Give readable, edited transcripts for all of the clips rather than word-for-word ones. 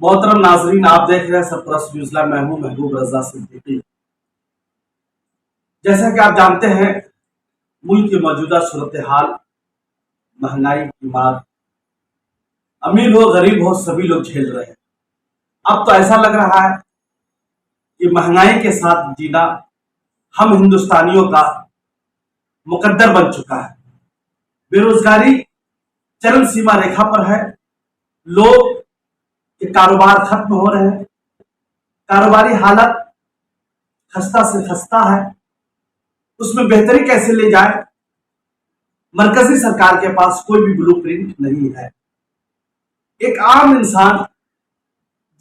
मोहतरम नाजरीन, आप देख रहे हैं सरफराज न्यूज़ लैब। मैं हूं महबूब रजा सिद्दीकी। जैसा कि आप जानते हैं, मुल्क की मौजूदा सूरत हाल, महंगाई की मार, अमीर हो गरीब हो सभी लोग झेल रहे हैं। अब तो ऐसा लग रहा है कि महंगाई के साथ जीना हम हिंदुस्तानियों का मुकद्दर बन चुका है। बेरोजगारी चरम सीमा रेखा पर है। लोग के कारोबार खत्म हो रहे हैं। कारोबारी हालत खस्ता से खस्ता है। उसमें बेहतरी कैसे ले जाए, मरकजी सरकार के पास कोई भी ब्लूप्रिंट नहीं है। एक आम इंसान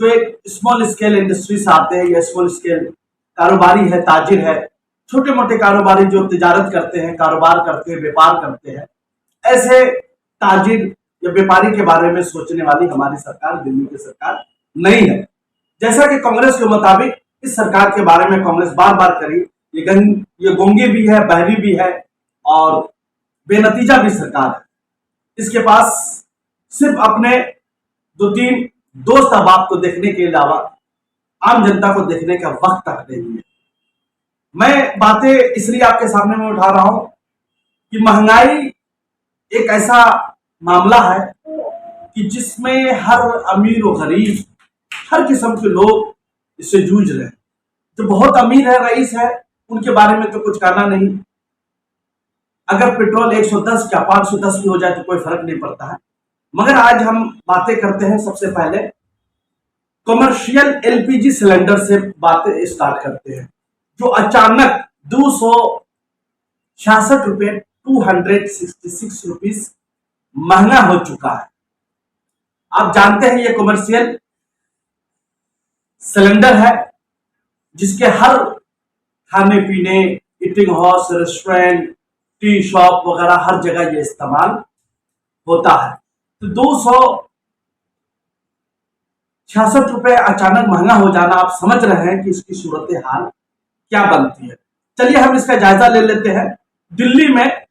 जो एक स्मॉल स्केल इंडस्ट्री से आते हैं या स्मॉल स्केल कारोबारी है, ताजिर है, छोटे मोटे कारोबारी जो तिजारत करते हैं, कारोबार करते हैं, व्यापार करते हैं, ऐसे ताजिर या व्यापारी के बारे में सोचने वाली हमारी सरकार, दिल्ली की सरकार नहीं है। जैसा कि कांग्रेस के मुताबिक इस सरकार के बारे में कांग्रेस बार बार करी, ये गूंगी भी है, बहरी भी है और बेनतीजा भी सरकार है। इसके पास सिर्फ अपने दो तीन दोस्त अहबाब को देखने के अलावा आम जनता को देखने का वक्त तक नहीं है। मैं बातें इसलिए आपके सामने में उठा रहा हूं कि महंगाई एक ऐसा मामला है कि जिसमें हर अमीर और गरीब, हर किस्म के लोग इससे जूझ रहे हैं। जो बहुत अमीर है, रईस है, उनके बारे में तो कुछ कहना नहीं। अगर पेट्रोल 110 या 510 भी हो जाए तो कोई फर्क नहीं पड़ता है। मगर आज हम बातें करते हैं, सबसे पहले कमर्शियल एलपीजी सिलेंडर से बातें स्टार्ट करते हैं, जो अचानक 266 रुपए 266 रुपीज महंगा हो चुका है। आप जानते हैं ये कमर्शियल सिलेंडर है जिसके हर खाने पीने, eating house, restaurant, tea shop वगैरह हर जगह ये इस्तेमाल होता है। तो 266 रुपए अचानक महंगा हो जाना, आप समझ रहे हैं कि इसकी सूरत हाल क्या बनती है। चलिए हम इसका जायजा ले लेते हैं। दिल्ली में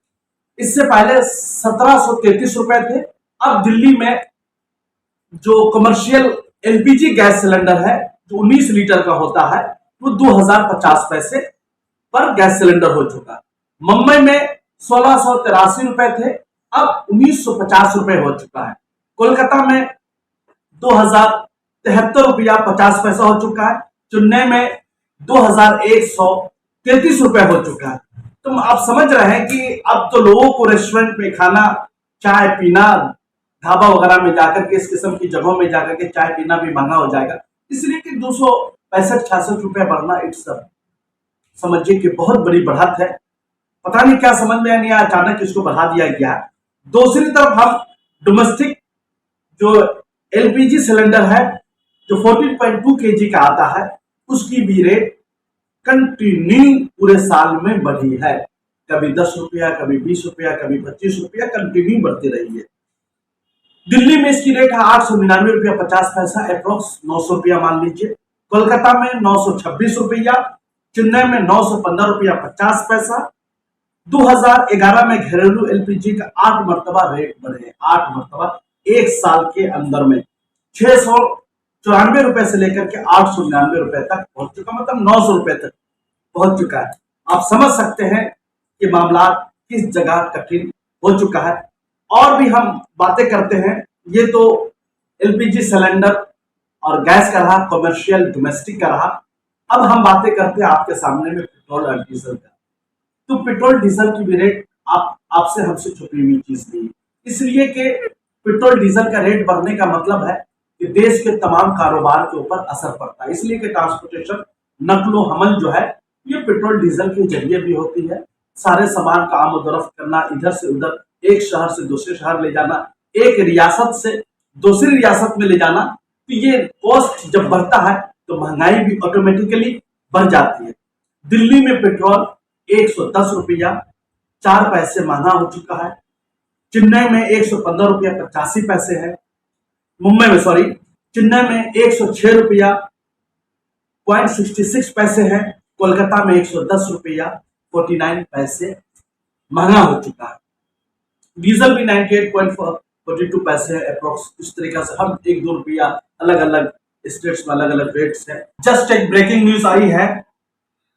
इससे पहले 1733 रुपए थे। अब दिल्ली में जो कमर्शियल एलपीजी गैस सिलेंडर है, जो 19 लीटर का होता है, वो 2050 पैसे पर गैस सिलेंडर हो चुका है। मुंबई में 1683 रुपए थे, अब 1950 रुपए हो चुका है। कोलकाता में 2073 रुपया 50 पैसा हो चुका है। चेन्नई में 2133 रुपए हो चुका है। तो आप समझ रहे हैं कि अब तो लोगों को रेस्टोरेंट में खाना, चाय पीना, ढाबा वगैरह में जाकर के, इस किस्म की जगहों में जाकर के चाय पीना भी महंगा हो जाएगा। इसलिए कि 265-66 रुपए बढ़ना, इट्स समझिए कि बहुत बड़ी बढ़त है। पता नहीं क्या समझ में नहीं आया, अचानक इसको बढ़ा दिया गया। दूसरी तरफ हम डोमेस्टिक जो एलपीजी सिलेंडर है, जो 14.2 केजी का आता है, उसकी भी रेट कंटिन्यू पूरे साल में बढ़ी है। कभी 10 रुपया, कभी 20 रुपया, कभी 25 रुपया, कंटिन्यू बढ़ती रही है। दिल्ली में इसकी रेट है 899 रुपया 50 पैसा, अप्रोक्स 900 रुपया मान लीजिए। कोलकाता में 926 रुपया, चेन्नई में 915 रुपया 50 पैसा। 2011 में घरेलू एलपीजी का 8 मरतबा रेट बढ़े, 8 मरतबा एक साल के अंदर में 694 रुपए से लेकर के 899 रुपए तक पहुंच चुका, मतलब 900 रुपए तक पहुंच चुका है। आप समझ सकते हैं कि मामला किस जगह कठिन हो चुका है। और भी हम बातें करते हैं। ये तो एलपीजी सिलेंडर और गैस का रहा, कमर्शियल डोमेस्टिक का रहा। अब हम बातें करते हैं आपके सामने में पेट्रोल और डीजल का। तो पेट्रोल डीजल की भी रेट आपसे हमसे छुपी हुई चीज नहीं, इसलिए कि पेट्रोल डीजल का रेट बढ़ने का मतलब है कि देश के तमाम कारोबार के ऊपर असर पड़ता है। इसलिए कि ट्रांसपोर्टेशन, नकलो हमल जो है, ये पेट्रोल डीजल के जरिए भी होती है। सारे सामान का आमदोरफ्त करना, इधर से उधर, एक शहर से दूसरे शहर ले जाना, एक रियासत से दूसरी रियासत में ले जाना, तो ये कॉस्ट जब बढ़ता है तो महंगाई भी ऑटोमेटिकली बढ़ जाती है। दिल्ली में पेट्रोल 110 रुपया 4 पैसे महंगा हो चुका है। चेन्नई में 115 रुपया 85 पैसे है। मुंबई में, सॉरी, चेन्नई में 106 रुपया 0.66 पैसे है। कोलकाता में 110 रुपया 49 पैसे महंगा हो चुका है। डीजल भी 98.4 42 पैसे है अप्रोक्स। इस तरीका से हर 1-2 रुपया अलग अलग स्टेट्स में अलग अलग रेट्स है। जस्ट एक ब्रेकिंग न्यूज आई है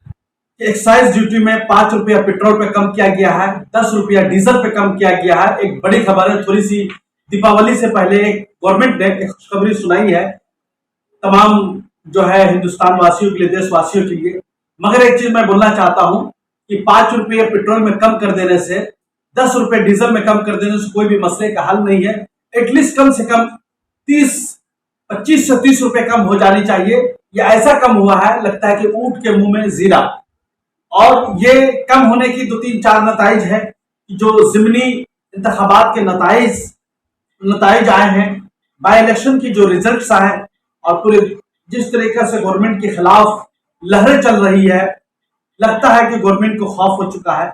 कि एक्साइज ड्यूटी में 5 रुपया पेट्रोल पे कम किया गया है, 10 रुपया डीजल पे कम किया गया है। एक बड़ी खबर है, थोड़ी सी दीपावली से पहले एक गवर्नमेंट ने एक खुशखबरी सुनाई है तमाम जो है हिंदुस्तान वासियों के लिए, देशवासियों के लिए। मगर एक चीज मैं बोलना चाहता हूं कि 5 रुपये पेट्रोल में कम कर देने से, 10 रुपये डीजल में कम कर देने से कोई भी मसले का हल नहीं है। एटलीस्ट कम से कम 25 से 30 रुपए कम हो जानी चाहिए। ये ऐसा कम हुआ है लगता है कि ऊंट के मुंह में जीरा। और ये कम होने की 2-3-4 नताइज है कि जो जिमनी इंतखाबात के नताइज आए हैं, बाई इलेक्शन की जो रिजल्ट्स आए और पूरे जिस तरीके से गवर्नमेंट के खिलाफ लहरें चल रही है, लगता है कि गवर्नमेंट को खौफ हो चुका है।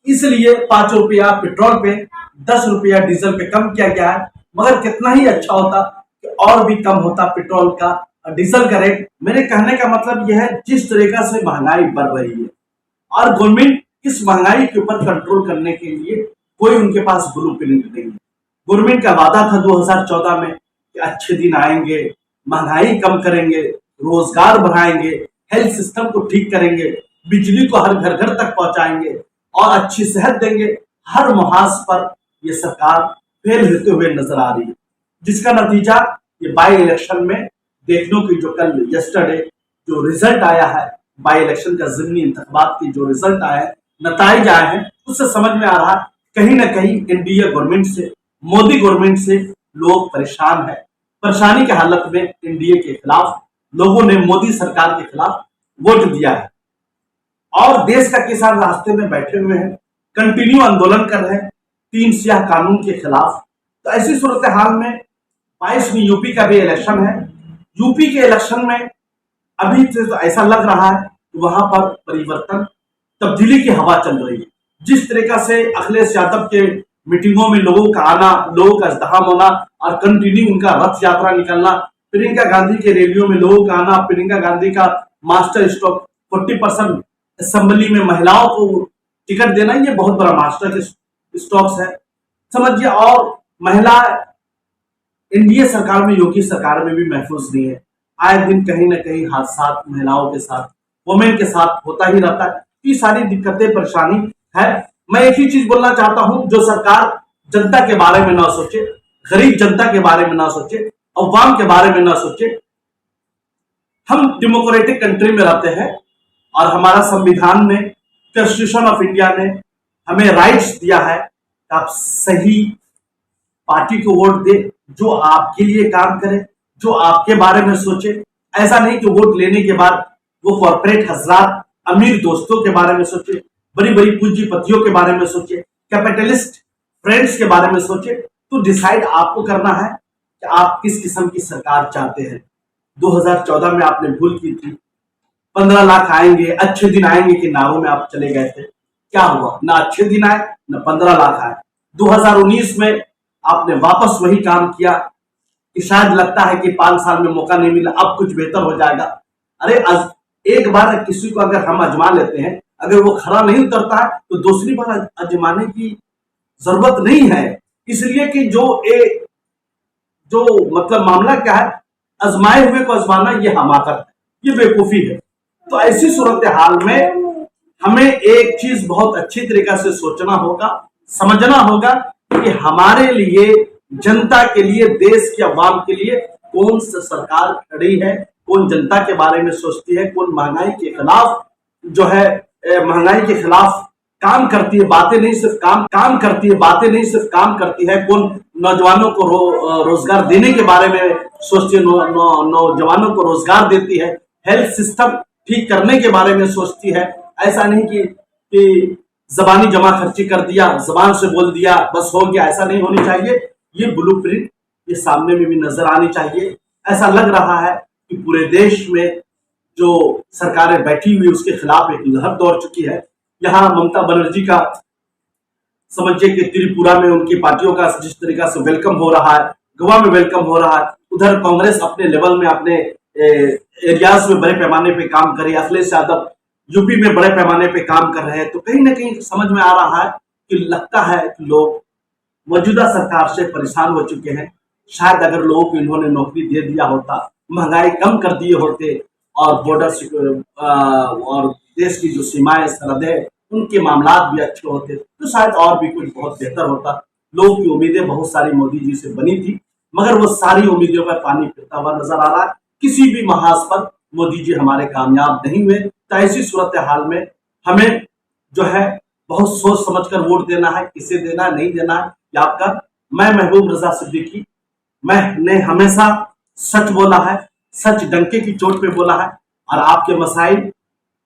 इसलिए 5 रुपया पेट्रोल पे, 10 रुपया डीजल पे कम किया गया है। मगर कितना ही अच्छा होता कि और भी कम होता पेट्रोल का डीजल का रेट। मेरे कहने का मतलब यह है, जिस तरीका से महंगाई बढ़ रही है और गवर्नमेंट इस महंगाई के ऊपर कंट्रोल करने के लिए कोई उनके पास ब्लूप्रिंट नहीं है। गवर्नमेंट का वादा था 2014 में कि अच्छे दिन आएंगे, महंगाई कम करेंगे, रोजगार बढ़ाएंगे, हेल्थ सिस्टम को ठीक करेंगे, बिजली को हर घर घर तक पहुंचाएंगे और अच्छी सेहत देंगे। हर मुहाज पर यह सरकार फेल होते हुए नजर आ रही है, जिसका नतीजा ये बाई इलेक्शन में देखने की जो कल यस्टरडे जो रिजल्ट आया है, बाई इलेक्शन का जिमनी इंतखाबात की जो रिजल्ट आया है, नताइज आए हैं, उससे समझ में आ रहा है कहीं ना कहीं एनडीए गवर्नमेंट से, मोदी गवर्नमेंट से लोग परेशान है। परेशानी के हालत में एनडीए के खिलाफ लोगों ने मोदी सरकार के खिलाफ वोट दिया है और देश का किसान रास्ते में बैठे हुए हैं, कंटिन्यू आंदोलन कर रहे हैं 3 स्याह कानून के खिलाफ। तो ऐसी सूरत हाल में 22 में यूपी का भी इलेक्शन है। यूपी के इलेक्शन में अभी तो ऐसा लग रहा है कि वहां पर परिवर्तन, तब्दीली की हवा चल रही है। जिस तरीका से अखिलेश यादव के मीटिंगों में लोगों का आना, लोगों का इज़्दिहाम होना और कंटिन्यू उनका रथ यात्रा निकलना, प्रियंका गांधी के रैलियों में लोगों का आना, प्रियंका गांधी का मास्टर स्ट्रोक 40% असेंबली में महिलाओं को टिकट देना, ये बहुत बड़ा मास्टर स्ट्रोक्स है समझिए। और महिला एनडीए सरकार में, योगी सरकार में भी महफूज नहीं है। आए दिन कहीं ना कहीं हादसा महिलाओं के साथ, वुमेन के साथ होता ही रहता है। ये सारी दिक्कतें, परेशानी है। मैं एक ही चीज बोलना चाहता हूं, जो सरकार जनता के बारे में ना सोचे, गरीब जनता के बारे में ना सोचे, अवाम के बारे में ना सोचे। हम डेमोक्रेटिक कंट्री में रहते हैं और हमारा संविधान ने, कॉन्स्टिट्यूशन ऑफ इंडिया ने हमें राइट्स दिया है कि आप सही पार्टी को वोट दे, जो आपके लिए काम करे, जो आपके बारे में सोचे। ऐसा नहीं कि वोट लेने के बाद वो कॉर्पोरेट हजरात, अमीर दोस्तों के बारे में सोचे, बड़ी बड़ी पूंजीपतियों के बारे में सोचे, कैपिटलिस्ट फ्रेंड्स के बारे में सोचे। तो डिसाइड आपको करना है कि आप किस किस्म की सरकार चाहते हैं। 2014 में आपने भूल की थी, 15 लाख आएंगे, अच्छे दिन आएंगे के नारों में आप चले गए थे। क्या हुआ? ना अच्छे दिन आए, ना 15 लाख आए। 2019 में आपने वापस वही काम किया कि शायद लगता है कि 5 साल में मौका नहीं मिला, अब कुछ बेहतर हो जाएगा। अरे एक बार किसी को अगर हम आजमा लेते हैं, अगर वो खरा नहीं उतरता है तो दूसरी बार आजमाने की जरूरत नहीं है। इसलिए कि जो मतलब मामला क्या है, आजमाए हुए को आजमाना ये हमाकत है, ये बेवकूफी है। तो ऐसी सूरत हाल में हमें एक चीज बहुत अच्छी तरीके से सोचना होगा, समझना होगा कि हमारे लिए, जनता के लिए, देश के अवाम के लिए कौन सी सरकार खड़ी है, कौन जनता के बारे में सोचती है, कौन महंगाई के खिलाफ जो है, महंगाई के खिलाफ काम करती है, बातें नहीं सिर्फ काम करती है, बातें नहीं सिर्फ काम करती है, कौन नौजवानों को रोजगार देने के बारे में सोचती है, नौजवानों को रोजगार देती है, हेल्थ सिस्टम ठीक करने के बारे में सोचती है। ऐसा नहीं कि जबानी जमा खर्ची कर दिया, जबान से बोल दिया, बस हो गया, ऐसा नहीं होनी चाहिए। ये ब्लूप्रिंट ये सामने में भी नजर आनी चाहिए। ऐसा लग रहा है कि पूरे देश में जो सरकारें बैठी हुई उसके खिलाफ एक लहर दौड़ चुकी है। यहाँ ममता बनर्जी का समझिए कि त्रिपुरा में उनकी पार्टियों का जिस तरीके से वेलकम हो रहा है, गोवा में वेलकम हो रहा है, उधर कांग्रेस अपने लेवल में, अपने एरियाज में बड़े पैमाने पे काम करे, अखिलेश यादव यूपी में बड़े पैमाने पे काम कर रहे हैं। तो कहीं ना कहीं समझ में आ रहा है कि लगता है कि लोग मौजूदा सरकार से परेशान हो चुके हैं। शायद अगर लोगों को इन्होंने नौकरी दे दिया होता, महंगाई कम कर दिए होते और और देश की जो सीमाएं सरहदें उनके मामलात भी अच्छे होते तो शायद और भी कुछ बहुत बेहतर होता। लोगों की उम्मीदें बहुत सारी मोदी जी से बनी थी, मगर वो सारी उम्मीदों पर पानी फिरता हुआ नजर आ रहा है। किसी भी महाज पर मोदी जी हमारे कामयाब नहीं हुए। तो ऐसी सूरत हाल में हमें जो है बहुत सोच समझकर वोट देना है, किसे देना है, नहीं देना है, ये आपका। मैं महबूब रजा सिद्दीकी, मैंने हमेशा सच बोला है, सच डंके की चोट पे बोला है और आपके मसाइल,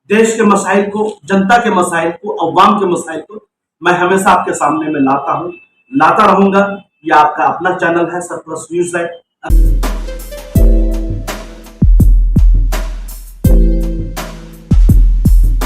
देश के मसाइल को, जनता के मसाइल को, अवाम के मसाइल को मैं हमेशा आपके सामने में लाता हूं, लाता रहूंगा। ये आपका अपना चैनल है सरप्लस न्यूज है।